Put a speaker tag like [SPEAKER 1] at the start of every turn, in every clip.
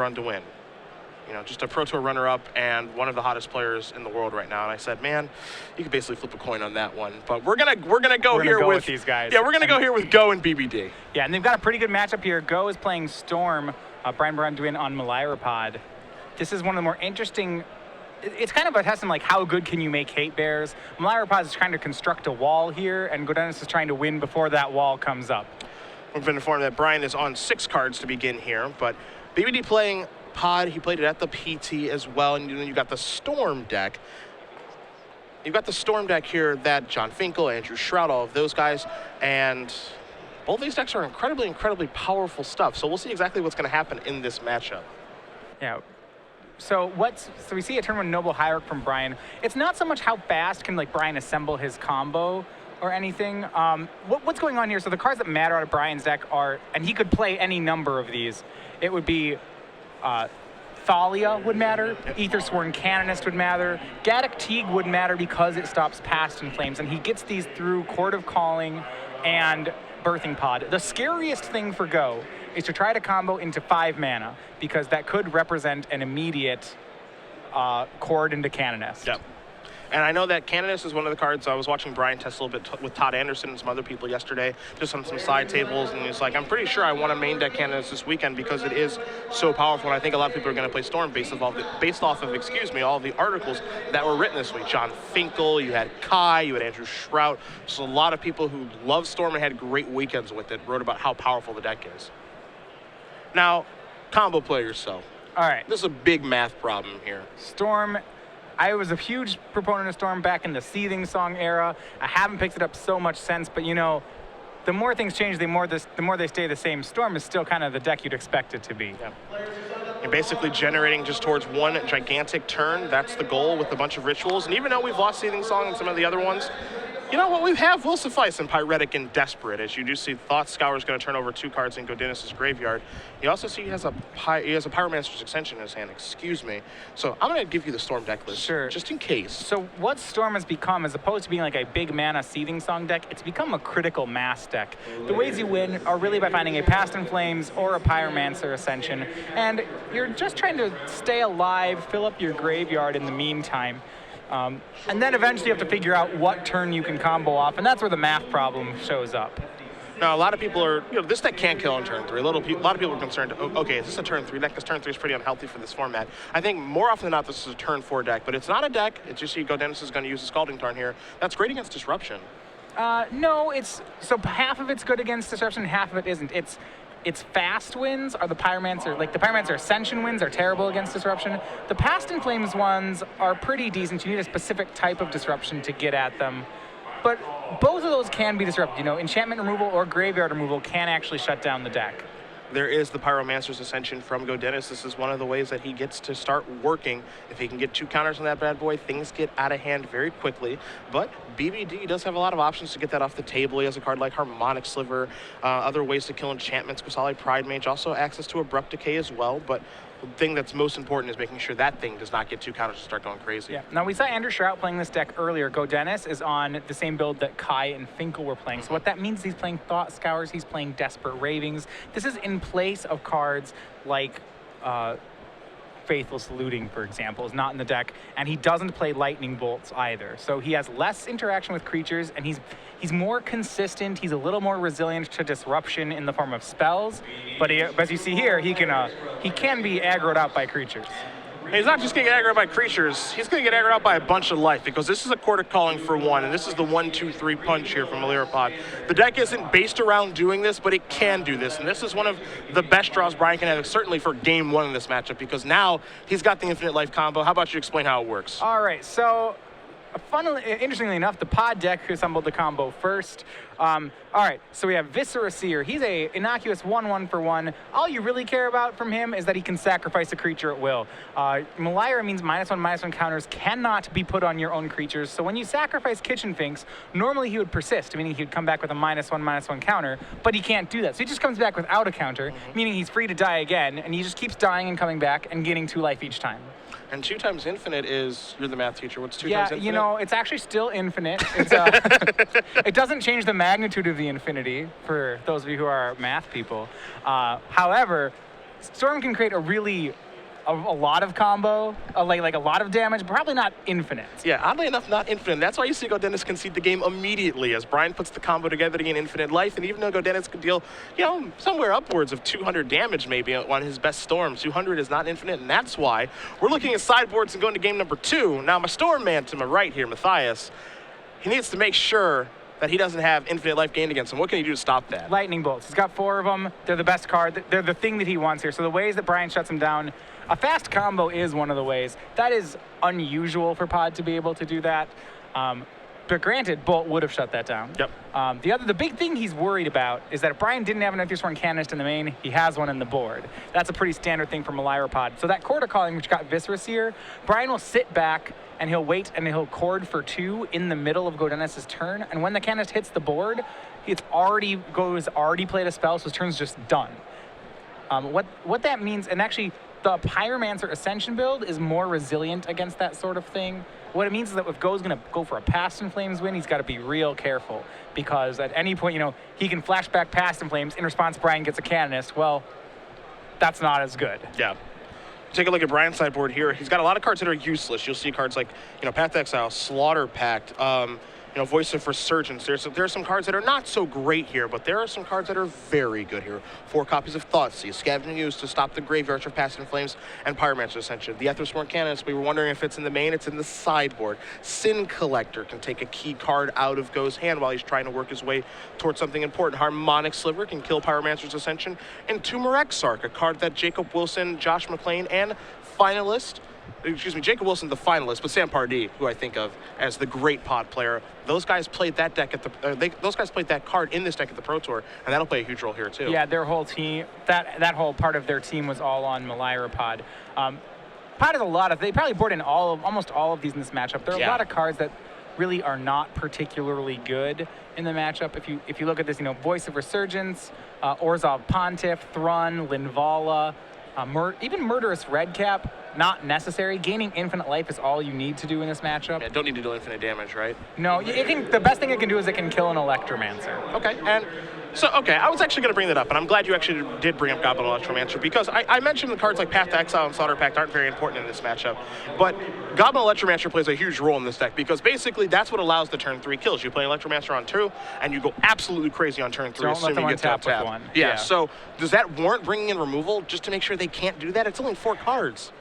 [SPEAKER 1] Braun-Duin. You know, just a Pro Tour runner-up and one of the hottest players in the world right now. And I said, man, you could basically flip a coin on that one. But we're gonna go with
[SPEAKER 2] these guys.
[SPEAKER 1] Yeah, we're gonna go here with Go and BBD.
[SPEAKER 2] Yeah, and they've got a pretty good matchup here. Go is playing Storm, Brian Braun-Duin on Malirapod. This is one of the more interesting. It's kind of a test of like how good can you make hate bears. Malirapod is trying to construct a wall here, and Gaudenis is trying to win before that wall comes up.
[SPEAKER 1] We've been informed that Brian is on 6 cards to begin here, but BBD playing Pod, he played it at the PT as well, and then you got the Storm deck. You've got the Storm deck here that John Finkel, Andrew Shroud, all of those guys, and both these decks are incredibly, incredibly powerful stuff. So we'll see exactly what's going to happen in this matchup.
[SPEAKER 2] Yeah. So we see a turn 1 Noble Hierarch from Brian. It's not so much how fast can like Brian assemble his combo or anything. What's going on here? So the cards that matter out of Brian's deck are, and he could play any number of these. It would be Thalia would matter, Aethersworn Canonist would matter, Gaddock Teague would matter because it stops Past in Flames, and he gets these through Chord of Calling and Birthing Pod. The scariest thing for Go is to try to combo into 5 mana, because that could represent an immediate Chord into Canonist.
[SPEAKER 1] Yep. And I know that Canonist is one of the cards. I was watching Brian test a little bit with Todd Anderson and some other people yesterday, just on some side tables, and he's like, I'm pretty sure I want to main deck Canonist this weekend because it is so powerful, and I think a lot of people are going to play Storm based off of all the articles that were written this week. John Finkel, you had Kai, you had Andrew Shrout. So a lot of people who love Storm and had great weekends with it wrote about how powerful the deck is. Now, combo play yourself.
[SPEAKER 2] All right.
[SPEAKER 1] This is a big math problem here.
[SPEAKER 2] Storm. I was a huge proponent of Storm back in the Seething Song era. I haven't picked it up so much since, but you know, the more things change, the more they stay the same. Storm is still kind of the deck you'd expect it to be.
[SPEAKER 1] Yeah. You're basically generating just towards one gigantic turn. That's the goal with a bunch of rituals. And even though we've lost Seething Song and some of the other ones, you know what we have will suffice in Pyretic and Desperate. As you do see, Thought Scour is going to turn over 2 cards in Gaudenis' graveyard. You also see he has a Pyromancer's Extension in his hand, excuse me. So I'm going to give you the Storm deck list,
[SPEAKER 2] sure,
[SPEAKER 1] just in case.
[SPEAKER 2] So what Storm has become, as opposed to being like a big mana Seething Song deck, it's become a critical mass deck. The ways you win are really by finding a Past in Flames or a Pyromancer Ascension, and you're just trying to stay alive, fill up your graveyard in the meantime. And then eventually you have to figure out what turn you can combo off, and that's where the math problem shows up.
[SPEAKER 1] Now, a lot of people are, this deck can't kill on turn 3. A lot of people are concerned, okay, is this a turn 3 deck? Because turn 3 is pretty unhealthy for this format. I think more often than not, this is a turn 4 deck, but it's not a deck. It's just Gaudenis is going to use a Scalding Tarn here. That's great against Disruption.
[SPEAKER 2] No, so half of it's good against Disruption, half of it isn't. Its fast wins are the Pyromancer, like the Pyromancer Ascension wins are terrible against Disruption. The Past in Flames ones are pretty decent. You need a specific type of Disruption to get at them. But both of those can be disrupted. You know, enchantment removal or graveyard removal can actually shut down the deck.
[SPEAKER 1] There is the Pyromancer's Ascension from Gaudenis. This is one of the ways that he gets to start working. If he can get 2 counters on that bad boy, things get out of hand very quickly. But BBD does have a lot of options to get that off the table. He has a card like Harmonic Sliver, other ways to kill enchantments, Kusali Pride Mage, also access to Abrupt Decay as well. But the thing that's most important is making sure that thing does not get 2 counters to start going crazy.
[SPEAKER 2] Yeah. Now, we saw Andrew Shrout playing this deck earlier. Gaudenis is on the same build that Kai and Finkel were playing. So what that means is he's playing Thought Scours, he's playing Desperate Ravings. This is in place of cards like Faithless Looting, for example, is not in the deck, and he doesn't play Lightning Bolts either. So he has less interaction with creatures, and he's more consistent. He's a little more resilient to disruption in the form of spells, but as you see here, he can be aggroed out by creatures.
[SPEAKER 1] And he's not just going to get aggroed by creatures, he's going to get aggroed out by a bunch of life, because this is a Chord of Calling for 1, and this is the 1-2-3 punch here from Malirapod. The deck isn't based around doing this, but it can do this, and this is one of the best draws Brian can have, certainly for game 1 in this matchup, because now he's got the infinite life combo. How about you explain how it works?
[SPEAKER 2] All right, so interestingly enough, the Pod deck assembled the combo first. All right, so we have Viscera Seer. He's a innocuous 1/1 for 1. All you really care about from him is that he can sacrifice a creature at will. Malira means -1/-1 counters cannot be put on your own creatures. So when you sacrifice Kitchen Finks, normally he would persist, meaning he would come back with a -1/-1 counter, but he can't do that. So he just comes back without a counter, meaning he's free to die again, and he just keeps dying and coming back and gaining 2 life each time.
[SPEAKER 1] And 2 times infinite is, you're the math teacher, what's 2 times infinite?
[SPEAKER 2] Yeah, you know, it's actually still infinite. It's, it doesn't change the magnitude of the infinity for those of you who are math people. However, Storm can create a lot of combo, like a lot of damage, but probably not infinite.
[SPEAKER 1] Yeah, oddly enough, not infinite. That's why you see Gaudenis concede the game immediately as Brian puts the combo together to gain infinite life. And even though Gaudenis could deal, somewhere upwards of 200 damage maybe on his best Storms, 200 is not infinite, and that's why we're looking at sideboards and going to game number 2. Now, my Storm man to my right here, Matthias, he needs to make sure that he doesn't have infinite life gained against him. What can he do to stop that?
[SPEAKER 2] Lightning bolts. He's got 4 of them. They're the best card. They're the thing that he wants here. So the ways that Brian shuts him down, a fast combo is one of the ways. That is unusual for Pod to be able to do that. But granted, Bolt would have shut that down.
[SPEAKER 1] Yep.
[SPEAKER 2] The big thing he's worried about is that if Brian didn't have an Ethersworn Canonist in the main, he has one in the board. That's a pretty standard thing for Malira Pod. So that Quarter Calling, which got Viscerus here, Brian will sit back and he'll wait and he'll chord for 2 in the middle of Gaudenis' turn. And when the Canonist hits the board, it's already played a spell, so his turn's just done. What that means, and actually the Pyromancer Ascension build is more resilient against that sort of thing. What it means is that if Go's going to go for a Past in Flames win, he's got to be real careful, because at any point, he can flash back Past in Flames. In response, Brian gets a Canonist. Well, that's not as good.
[SPEAKER 1] Yeah. Take a look at Brian's sideboard here. He's got a lot of cards that are useless. You'll see cards like, Path to Exile, Slaughter Pact, Voice of Resurgence. There are some cards that are not so great here, but there are some cards that are very good here. 4 copies of Thoughtseize, Scavenging Ooze to stop the Graveyard of Past in Flames, and Pyromancer Ascension. The Ethersworn Canonist, we were wondering if it's in the main, it's in the sideboard. Sin Collector can take a key card out of Go's hand while he's trying to work his way towards something important. Harmonic Sliver can kill Pyromancer's Ascension, and Tumor Exarch, a card that Jacob Wilson, Josh McClain, and Jacob Wilson, the finalist, but Sam Pardee, who I think of as the great Pod player. Those guys played that deck those guys played that card in this deck at the Pro Tour, and that'll play a huge role here too.
[SPEAKER 2] Yeah, their whole team, that whole part of their team was all on Malira Pod. Pod has they probably board in almost all of these in this matchup. There are a lot of cards that really are not particularly good in the matchup. If you look at this, Voice of Resurgence, Orzhov Pontiff, Thrun, Linvala, even Murderous Redcap, not necessary. Gaining infinite life is all you need to do in this matchup.
[SPEAKER 1] Yeah, don't need to do infinite damage, right?
[SPEAKER 2] No, the best thing it can do is it can kill an Electromancer.
[SPEAKER 1] Okay, I was actually going to bring that up, and I'm glad you actually did bring up Goblin Electromancer, because I mentioned the cards like Path to Exile and Slaughter Pact aren't very important in this matchup, but Goblin Electromancer plays a huge role in this deck, because basically that's what allows the turn 3 kills. You play Electromancer on 2, and you go absolutely crazy on turn 3, assuming you get to tap.
[SPEAKER 2] One.
[SPEAKER 1] Yeah, so does that warrant bringing in removal just to make sure they can't do that? It's only 4 cards.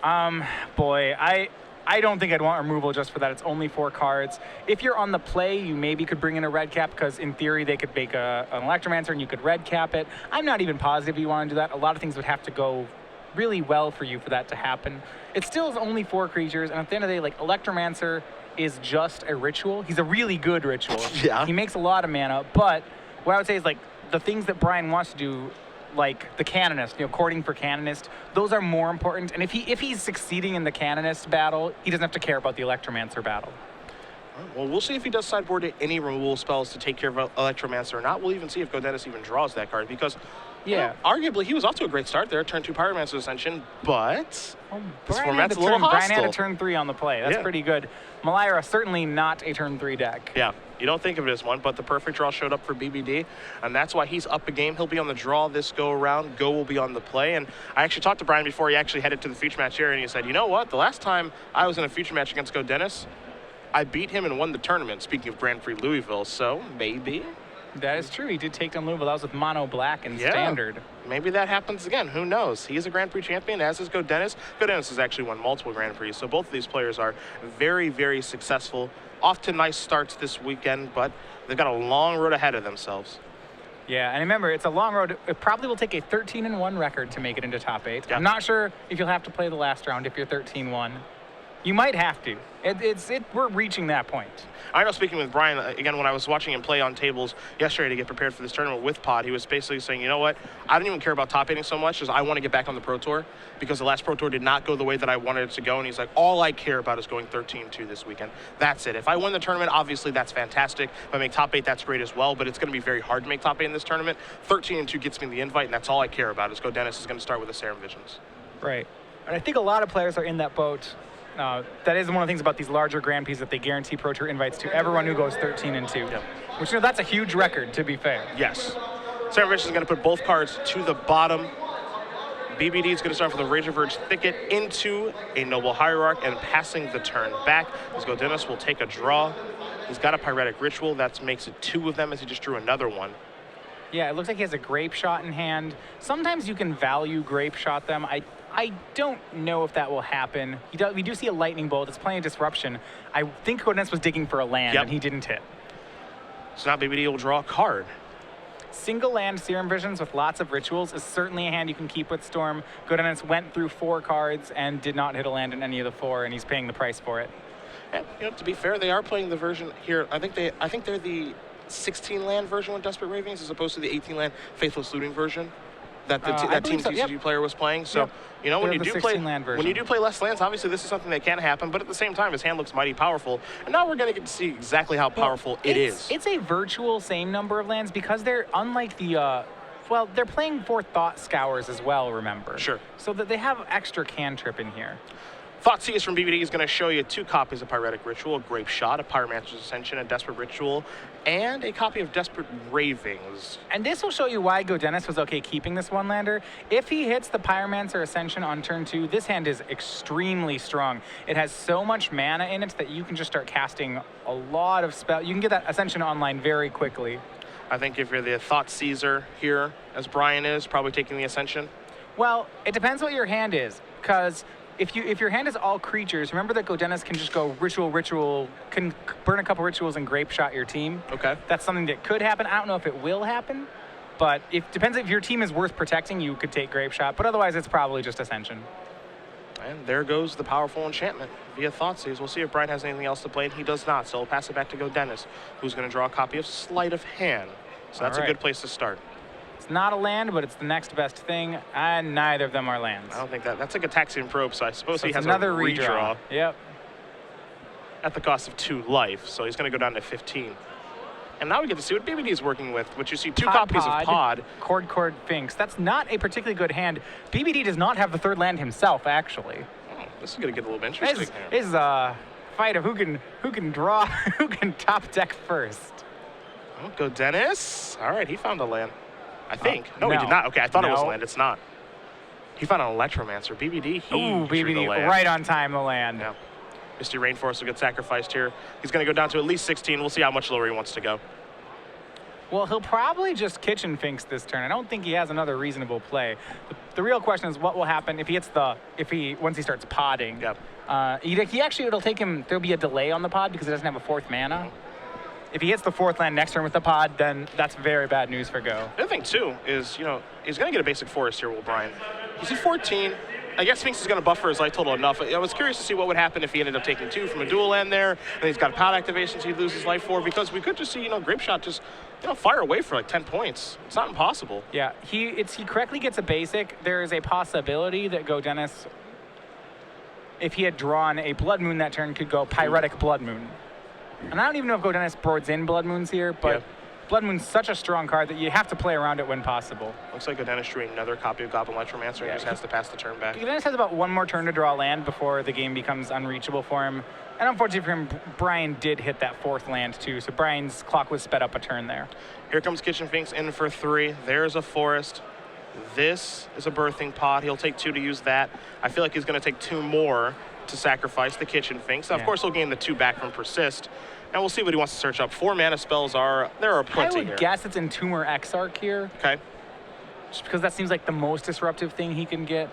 [SPEAKER 2] I don't think I'd want removal just for that. It's only 4 cards. If you're on the play, you maybe could bring in a red cap, because in theory they could make an Electromancer and you could red cap it. I'm not even positive you want to do that. A lot of things would have to go really well for you for that to happen. It still is only 4 creatures, and at the end of the day, Electromancer is just a ritual. He's a really good ritual.
[SPEAKER 1] Yeah.
[SPEAKER 2] He makes a lot of mana, but what I would say is the things that Brian wants to do, like the Canonist, courting for Canonist, those are more important. And if he's succeeding in the Canonist battle, he doesn't have to care about the Electromancer battle.
[SPEAKER 1] Well, we'll see if he does sideboard any removal spells to take care of Electromancer or not. We'll even see if Gaudenis even draws that card, because arguably he was off to a great start there, turn 2 Pyromancer Ascension, but this format's a little hostile.
[SPEAKER 2] Brian had a turn 3 on the play. That's pretty good. Malira, certainly not a turn 3 deck.
[SPEAKER 1] Yeah, you don't think of it as one, but the perfect draw showed up for BBD, and that's why he's up a game. He'll be on the draw this go around. Go will be on the play, and I actually talked to Brian before he actually headed to the feature match here, and he said, you know what, the last time I was in a feature match against Gaudenis, I beat him and won the tournament, speaking of Grand Prix Louisville, so maybe.
[SPEAKER 2] That is true. He did take down Louisville. That was with mono black and standard.
[SPEAKER 1] Maybe that happens again. Who knows? He's a Grand Prix champion, as is Gaudenis. Gaudenis has actually won multiple Grand Prix, so both of these players are very, very successful. Off to nice starts this weekend, but they've got a long road ahead of themselves.
[SPEAKER 2] Yeah, and remember, it's a long road. It probably will take a 13-1 record to make it into top 8. Yep. I'm not sure if you'll have to play the last round if you're 13-1. You might have to. We're reaching that point.
[SPEAKER 1] I know, speaking with Brian, again, when I was watching him play on tables yesterday to get prepared for this tournament with Pod, he was basically saying, you know what, I don't even care about top 8ing so much as I want to get back on the Pro Tour, because the last Pro Tour did not go the way that I wanted it to go, and he's like, all I care about is going 13-2 this weekend. That's it. If I win the tournament, obviously that's fantastic. If I make top 8, that's great as well, but it's going to be very hard to make top 8 in this tournament. 13-2 gets me the invite, and that's all I care about, is Gaudenis is going to start with the Serum Visions.
[SPEAKER 2] Right. And I think a lot of players are in that boat. That is one of the things about these larger Grand Prix, that they guarantee Pro Tour invites to everyone who goes 13-2. Yep. Which, that's a huge record, to be fair.
[SPEAKER 1] Yes. Serum Visions is going to put both cards to the bottom. BBD is going to start for the Rage of Verge Thicket into a Noble Hierarch and passing the turn back. As Gaudenis will take a draw. He's got a Pyretic Ritual. That makes it 2 of them as he just drew another one.
[SPEAKER 2] Yeah, it looks like he has a Grape Shot in hand. Sometimes you can value Grape Shot them. I don't know if that will happen. We do see a Lightning Bolt. It's plenty of disruption. I think Gaudenis was digging for a land, and he didn't hit.
[SPEAKER 1] So now BBD will draw a card.
[SPEAKER 2] Single land Serum Visions with lots of rituals is certainly a hand you can keep with Storm. Gaudenis went through 4 cards and did not hit a land in any of the 4, and he's paying the price for it.
[SPEAKER 1] And, to be fair, they are playing the version here. I think they're the 16 land version with Desperate Ravings as opposed to the 18 land Faithless Looting version that Team TCG player was playing. So when you do play less lands, obviously this is something that can happen. But at the same time, his hand looks mighty powerful, and now we're going to get to see exactly how powerful it is.
[SPEAKER 2] It's a virtual same number of lands because they're unlike the. They're playing 4 Thought Scours as well. Remember.
[SPEAKER 1] Sure.
[SPEAKER 2] So that they have extra cantrip in here.
[SPEAKER 1] Thoughtseize from BBD is going to show you 2 copies of Pyretic Ritual, a Grape Shot, a Pyromancer's Ascension, a Desperate Ritual, and a copy of Desperate Ravings.
[SPEAKER 2] And this will show you why Gaudenis was okay keeping this 1-lander. If he hits the Pyromancer Ascension on turn 2, this hand is extremely strong. It has so much mana in it that you can just start casting a lot of spells. You can get that Ascension online very quickly.
[SPEAKER 1] I think if you're the Thoughtseizer here, as Brian is, probably taking the Ascension.
[SPEAKER 2] Well, it depends what your hand is, because if your hand is all creatures, remember that Gaudenis can just go ritual, can burn a couple rituals and Grape Shot your team.
[SPEAKER 1] Okay.
[SPEAKER 2] That's something that could happen. I don't know if it will happen, but it depends if your team is worth protecting, you could take Grape Shot, but otherwise it's probably just Ascension.
[SPEAKER 1] And there goes the powerful enchantment via Thoughtseize. We'll see if Brian has anything else to play, and he does not, so we'll pass it back to Gaudenis, who's going to draw a copy of Sleight of Hand. So that's a good place to start.
[SPEAKER 2] It's not a land, but it's the next best thing, and neither of them are lands.
[SPEAKER 1] I don't think that's like a Taxian Probe, so I suppose he has
[SPEAKER 2] another
[SPEAKER 1] a redraw.
[SPEAKER 2] Yep.
[SPEAKER 1] At the cost of 2 life, so he's going to go down to 15. And now we get to see what BBD is working with, which you see 2 copies of Pod.
[SPEAKER 2] Cord Finks. That's not a particularly good hand. BBD does not have the 3rd land himself, actually.
[SPEAKER 1] Oh, this is going to get a little bit interesting.
[SPEAKER 2] This is a fight of who can draw, who can top deck first.
[SPEAKER 1] Oh, Gaudenis. All right, he found a land. I think. No, he did not. Okay, I thought it was land. It's not. He found an Electromancer. BBD,
[SPEAKER 2] BBD, right on time, the land.
[SPEAKER 1] Yeah. Misty Rainforest will get sacrificed here. He's going to go down to at least 16. We'll see how much lower he wants to go.
[SPEAKER 2] Well, he'll probably just Kitchen Finks this turn. I don't think he has another reasonable play. The real question is what will happen if he hits once he starts podding.
[SPEAKER 1] Yep.
[SPEAKER 2] It'll take him, there'll be a delay on the pod because it doesn't have a 4th mana. If he hits the 4th land next turn with the pod, then that's very bad news for Go.
[SPEAKER 1] The other thing, too, is, he's going to get a basic forest here, Will Brian. He's at 14. I guess Sphinx is going to buffer his life total enough. I was curious to see what would happen if he ended up taking 2 from a dual land there, and he's got pod activations he'd lose his life for, because we could just see, Grape Shot just, fire away for like 10 points. It's not impossible.
[SPEAKER 2] Yeah, he correctly gets a basic. There is a possibility that Gaudenis, if he had drawn a Blood Moon that turn, could go Pyretic Blood Moon. And I don't even know if Gaudenis boards in Blood Moons here, but Blood Moon's such a strong card that you have to play around it when possible.
[SPEAKER 1] Looks like Gaudenis drew another copy of Goblin Electromancer and just has to pass the turn back.
[SPEAKER 2] Gaudenis has about 1 more turn to draw land before the game becomes unreachable for him. And unfortunately for him, Brian did hit that 4th land too, so Brian's clock was sped up a turn there.
[SPEAKER 1] Here comes Kitchen Finks in for 3. There's a forest. This is a Birthing Pod. He'll take 2 to use that. I feel like he's going to take 2 more to sacrifice the Kitchen Finks. Now, of course, he'll gain the 2 back from Persist. And we'll see what he wants to search up. 4 mana spells there are plenty here.
[SPEAKER 2] I would guess it's Entomber Exarch here.
[SPEAKER 1] Okay.
[SPEAKER 2] Just because that seems like the most disruptive thing he can get.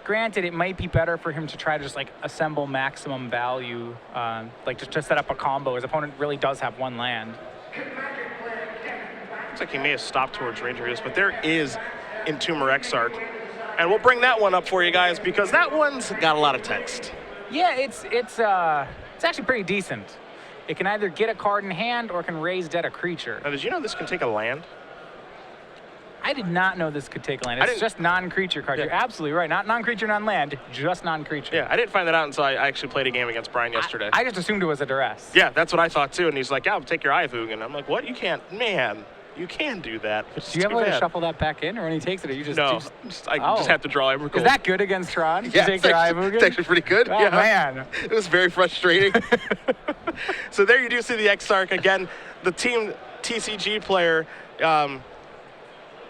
[SPEAKER 2] Granted, it might be better for him to try to just assemble maximum value, just to set up a combo. His opponent really does have 1 land.
[SPEAKER 1] Looks like he may have stopped towards Ranger Heroes, but there is Entomber Exarch. And we'll bring that one up for you guys because that one's got a lot of text.
[SPEAKER 2] Yeah, it's actually pretty decent. It can either get a card in hand or can raise dead a creature.
[SPEAKER 1] Now, did you know this can take a land?
[SPEAKER 2] I did not know this could take a land. It's just non-creature card. Yeah. You're absolutely right. Not non-creature, non-land, just non-creature.
[SPEAKER 1] Yeah, I didn't find that out until I actually played a game against Brian yesterday.
[SPEAKER 2] I just assumed it was a duress.
[SPEAKER 1] Yeah, that's what I thought too. And he's like, yeah, I'll take your Ivug. And I'm like, what? You can't, man. You can do that.
[SPEAKER 2] Do you have a way to shuffle that back in, or when he takes it, or you just...
[SPEAKER 1] No, I just have to draw Emrakul.
[SPEAKER 2] Is that good against Tron?
[SPEAKER 1] Yeah, it's actually pretty good.
[SPEAKER 2] Oh,
[SPEAKER 1] yeah.
[SPEAKER 2] Man.
[SPEAKER 1] It was very frustrating. So there you do see the Exarch. Again, the team TCG player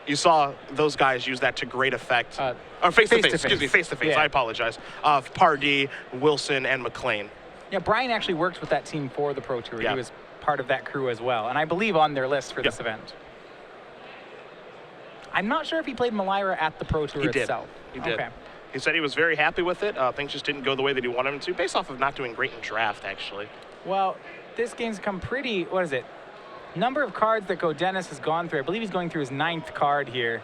[SPEAKER 1] you saw those guys use that to great effect. Or face-to-face, excuse me, face-to-face,
[SPEAKER 2] Yeah.
[SPEAKER 1] I apologize. Of Pardee, Wilson, and McLean.
[SPEAKER 2] Yeah, Brian actually worked with that team for the Pro Tour.
[SPEAKER 1] Yeah.
[SPEAKER 2] He was part of that crew as well, and I believe on their list for this event. I'm not sure if he played Malira at the Pro Tour itself.
[SPEAKER 1] He did.
[SPEAKER 2] Okay.
[SPEAKER 1] He said he was very happy with it. Things just didn't go the way that he wanted them to, based off of not doing great in draft, actually.
[SPEAKER 2] Well, this game's come pretty, what is it? Number of cards that Gaudenis has gone through. I believe he's going through his 9th card here.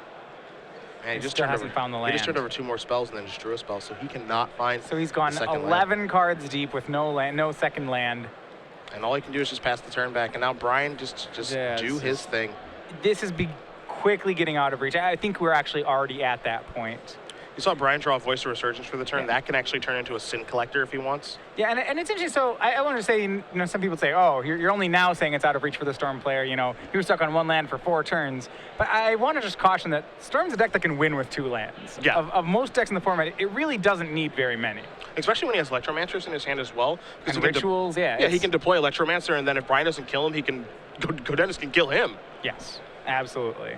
[SPEAKER 1] And
[SPEAKER 2] He still hasn't found the land.
[SPEAKER 1] He just turned over 2 more spells and then just drew a spell, so he cannot find.
[SPEAKER 2] So he's gone
[SPEAKER 1] the second
[SPEAKER 2] 11
[SPEAKER 1] land.
[SPEAKER 2] cards deep with no land, no second land.
[SPEAKER 1] And all he can do is just pass the turn back. And now Brian just
[SPEAKER 2] Yeah,
[SPEAKER 1] do his thing.
[SPEAKER 2] This is quickly getting out of reach. I think we're actually already at that point.
[SPEAKER 1] You saw Brian draw a Voice of Resurgence for the turn. That can actually turn into a Sin Collector if he wants.
[SPEAKER 2] Yeah, and it's interesting. So I want to say, some people say, oh, you're only now saying it's out of reach for the Storm player. He was stuck on 1 land for 4 turns. But I want to just caution that Storm's a deck that can win with 2 lands.
[SPEAKER 1] Yeah.
[SPEAKER 2] Of most decks in the format, it really doesn't need very many.
[SPEAKER 1] Especially when he has Electromancers in his hand as well.
[SPEAKER 2] And rituals,
[SPEAKER 1] Yeah, he can deploy Electromancer, and then if Brian doesn't kill him, Gaudenis can kill him.
[SPEAKER 2] Yes, absolutely.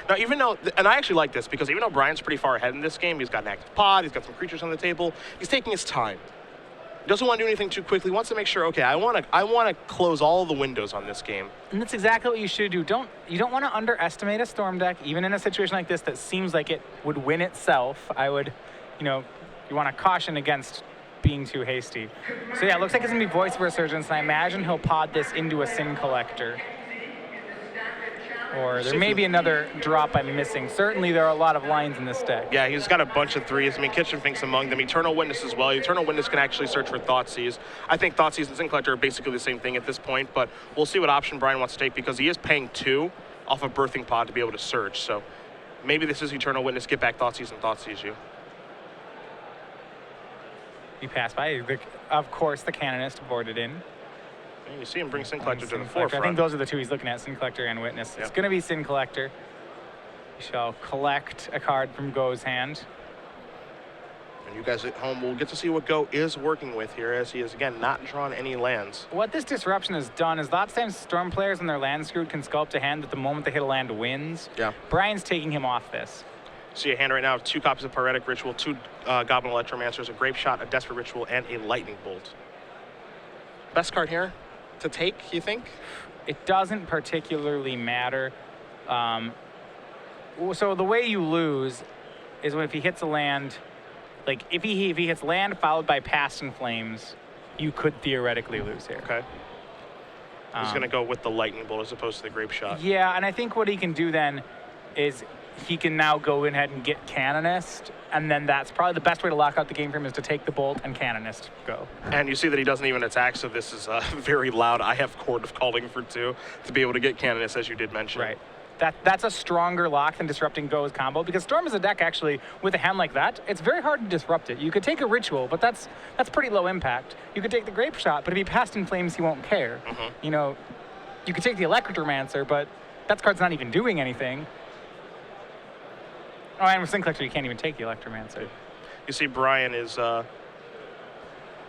[SPEAKER 1] Now, even though, and I actually like this, because even though Brian's pretty far ahead in this game, he's got an active pod, he's got some creatures on the table, he's taking his time. He doesn't want to do anything too quickly. He wants to make sure, okay, I want to close all of the windows on this game.
[SPEAKER 2] And that's exactly what you should do. You don't want to underestimate a Storm deck, even in a situation like this that seems like it would win itself. I would, you want to caution against being too hasty. So yeah, it looks like it's going to be Voice of Resurgence, and I imagine he'll pod this into a Sin Collector. Or there may be another drop I'm missing. Certainly there are a lot of lines in this deck.
[SPEAKER 1] Yeah, he's got a bunch of 3s. I mean, Kitchen Finks among them. Eternal Witness as well. Eternal Witness can actually search for Thoughtseize. I think Thoughtseize and Sin Collector are basically the same thing at this point, but we'll see what option Brian wants to take, because he is paying 2 off of Birthing Pod to be able to search. So maybe this is Eternal Witness, get back Thoughtseize and Thoughtseize you.
[SPEAKER 2] You pass by, of course, the Canonist boarded in.
[SPEAKER 1] And you see him bring Sin Collector to the
[SPEAKER 2] I
[SPEAKER 1] forefront.
[SPEAKER 2] think those are the 2 he's looking at, Sin Collector and Witness.
[SPEAKER 1] Yep.
[SPEAKER 2] It's going to be Sin Collector. We shall collect a card from Go's hand.
[SPEAKER 1] And you guys at home will get to see what Go is working with here, as he has, again, not drawn any lands.
[SPEAKER 2] What this disruption has done is lots of times Storm players, when their land screwed, can sculpt a hand that the moment they hit a land wins.
[SPEAKER 1] Yeah.
[SPEAKER 2] Brian's taking him off this.
[SPEAKER 1] See a hand right now of 2 copies of Pyretic Ritual, 2 Goblin Electromancers, a Grape Shot, a Desperate Ritual, and a Lightning Bolt. Best card here to take, you think?
[SPEAKER 2] It doesn't particularly matter. So the way you lose is when if he hits a land, like if he hits land followed by Past in Flames, you could theoretically lose here.
[SPEAKER 1] Okay. He's going to go with the Lightning Bolt as opposed to the Grape Shot.
[SPEAKER 2] Yeah, and I think what he can do then is he can now go ahead and get Canonist, and then that's probably the best way to lock out the game for him is to take the Bolt and Canonist go.
[SPEAKER 1] And you see that he doesn't even attack, so this is very loud. I have Court of Calling for 2 to be able to get Canonist, as you did mention.
[SPEAKER 2] Right. That's a stronger lock than disrupting Go's combo, because Storm is a deck actually with a hand like that. It's very hard to disrupt it. You could take a Ritual, but that's pretty low impact. You could take the Grape Shot, but if he passed in Flames, he won't care.
[SPEAKER 1] Mm-hmm.
[SPEAKER 2] You could take the Electromancer, but that card's not even doing anything. Oh, and with Sin Collector, you can't even take the Electromancer.
[SPEAKER 1] You see Brian is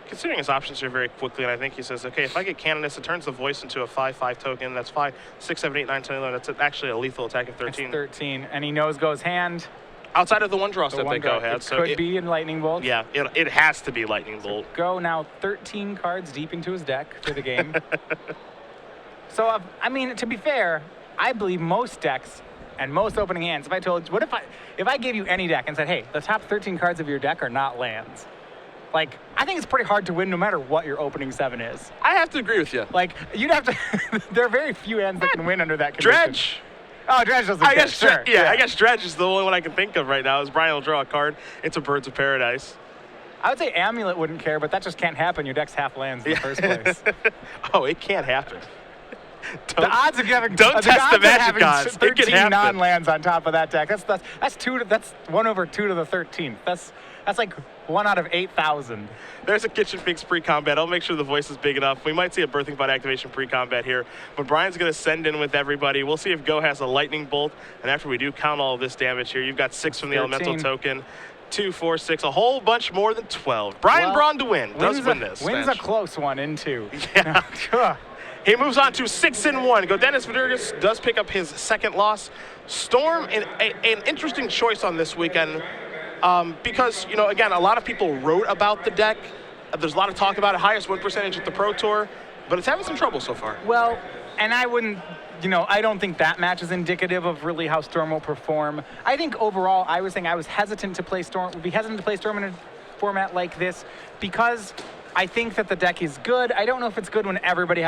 [SPEAKER 1] considering his options here very quickly, and I think he says, okay, if I get Canonist, it turns the Voice into a 5/5 token. That's 5, 6, 7, 8, 9, 10, 11. That's actually a lethal attack of 13.
[SPEAKER 2] That's 13, and he knows Go's hand.
[SPEAKER 1] Outside of the 1 draw step that Go had.
[SPEAKER 2] It
[SPEAKER 1] so
[SPEAKER 2] could be in Lightning Bolt.
[SPEAKER 1] Yeah, it has to be Lightning Bolt.
[SPEAKER 2] Go now 13 cards deep into his deck for the game. So, to be fair, I believe most decks and most opening hands, if I told you, if I gave you any deck and said, hey, the top 13 cards of your deck are not lands, like, I think it's pretty hard to win no matter what your opening 7 is.
[SPEAKER 1] I have to agree with you.
[SPEAKER 2] Like, you'd have to, there are very few hands that can win under that condition.
[SPEAKER 1] Dredge.
[SPEAKER 2] Oh, Dredge doesn't
[SPEAKER 1] I guess,
[SPEAKER 2] sure.
[SPEAKER 1] I guess Dredge is the only one I can think of right now, is Brian will draw a card. It's a Birds of Paradise.
[SPEAKER 2] I would say Amulet wouldn't care, but that just can't happen. Your deck's half lands in the first place.
[SPEAKER 1] Oh, it can't happen.
[SPEAKER 2] The odds of having
[SPEAKER 1] don't test the magic gods.
[SPEAKER 2] 13 non-lands on top of that deck. That's 1 over 2 to the 13th. That's like 1 out of 8,000.
[SPEAKER 1] There's a Kitchen Finks pre-combat. I'll make sure the voice is big enough. We might see a Birthing Pod activation pre-combat here, but Brian's going to send in with everybody. We'll see if Go has a Lightning Bolt, and after we do count all of this damage here, you've got 6 from the
[SPEAKER 2] 13.
[SPEAKER 1] Elemental token, 2, 4, 6, a whole bunch more than 12. Brian Braun-Duin does win this
[SPEAKER 2] Wins
[SPEAKER 1] match.
[SPEAKER 2] a close one in 2.
[SPEAKER 1] Yeah. He moves on to 6-1. Gaudenis Vidguris does pick up his second loss. Storm, an interesting choice on this weekend because, you know, again, a lot of people wrote about the deck. There's a lot of talk about it, highest win percentage at the Pro Tour, but it's having some trouble so far.
[SPEAKER 2] Well, and I wouldn't, you know, I don't think that match is indicative of really how Storm will perform. I think overall, I was hesitant to play Storm, would be hesitant to play Storm in a format like this because I think that the deck is good. I don't know if it's good when everybody